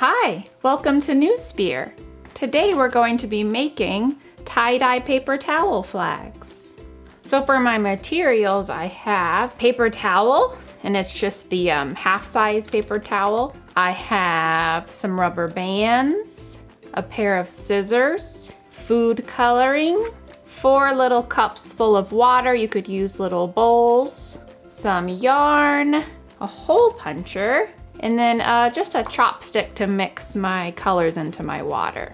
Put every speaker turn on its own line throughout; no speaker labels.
Hi, welcome to Newspear. Today we're going to be making tie-dye paper towel flags. So for my materials, I have paper towel, and it's just the half-size paper towel. I have some rubber bands, a pair of scissors, food coloring, 4 little cups full of water. You could use little bowls, some yarn, a hole puncher, and then just a chopstick to mix my colors into my water.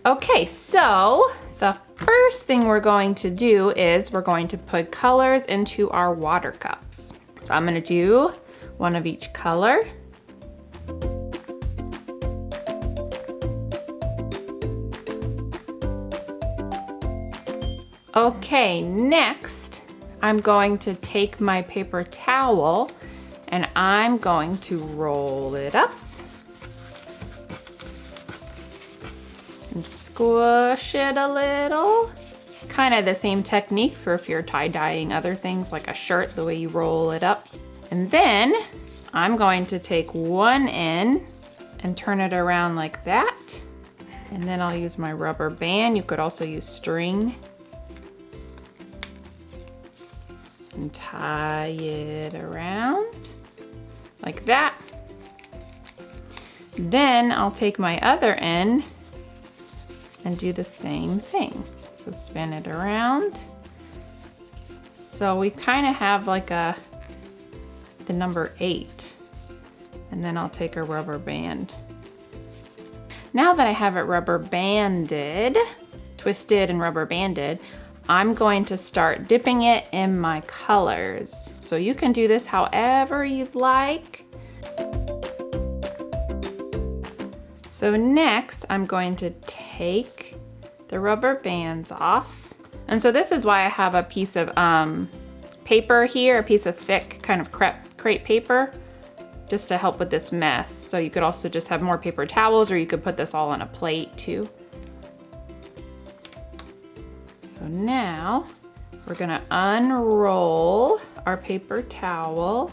Okay, so the first thing we're going to do is we're going to put colors into our water cups. So I'm gonna do one of each color. Okay, next I'm going to take my paper towel and I'm going to roll it up and squish it a little. Kind of the same technique for if you're tie-dyeing other things like a shirt, the way you roll it up. And then I'm going to take one end and turn it around like that. And then I'll use my rubber band. You could also use string. And tie it around like that. Then I'll take my other end and do the same thing. So spin it around. So we kind of have like the number 8. And then I'll take a rubber band. Now that I have it rubber banded, twisted and rubber banded, I'm going to start dipping it in my colors. So you can do this however you'd like. So next, I'm going to take the rubber bands off. And so this is why I have a piece of paper here, a piece of thick kind of crepe paper, just to help with this mess. So you could also just have more paper towels, or you could put this all on a plate too. So now we're gonna unroll our paper towel.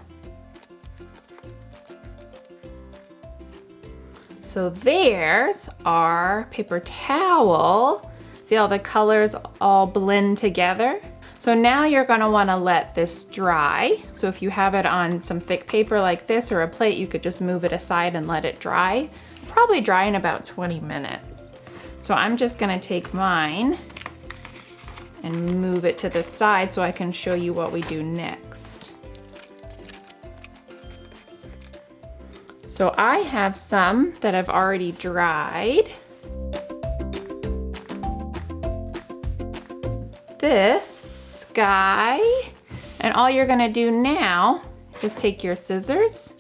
So there's our paper towel. See how the colors all blend together? So now you're gonna wanna let this dry. So if you have it on some thick paper like this or a plate, you could just move it aside and let it dry. Probably dry in about 20 minutes. So I'm just gonna take mine and move it to the side so I can show you what we do next. So I have some that have already dried. This guy, and all you're gonna do now is take your scissors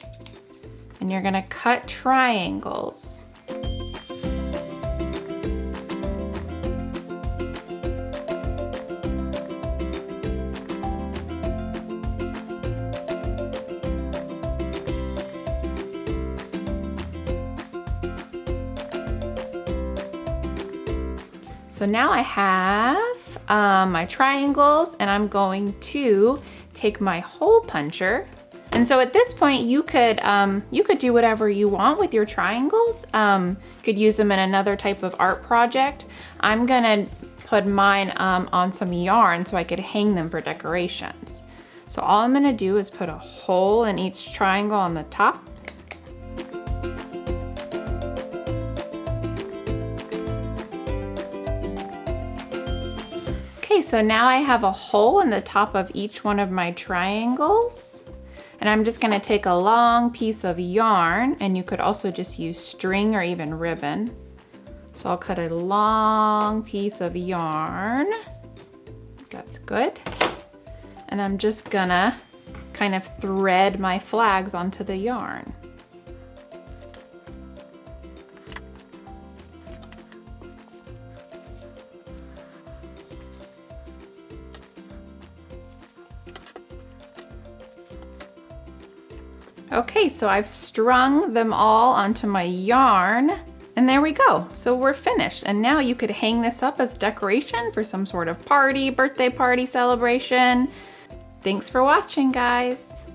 and you're gonna cut triangles. So now I have my triangles, and I'm going to take my hole puncher. And so at this point, you could do whatever you want with your triangles. You could use them in another type of art project. I'm gonna put mine on some yarn so I could hang them for decorations. So all I'm gonna do is put a hole in each triangle on the top. Okay, so now I have a hole in the top of each one of my triangles. And I'm just gonna take a long piece of yarn, and you could also just use string or even ribbon. So I'll cut a long piece of yarn. That's good. And I'm just gonna kind of thread my flags onto the yarn. Okay, so I've strung them all onto my yarn, And there we go. So we're finished. And now you could hang this up as decoration for some sort of party, birthday party celebration. Thanks for watching, guys.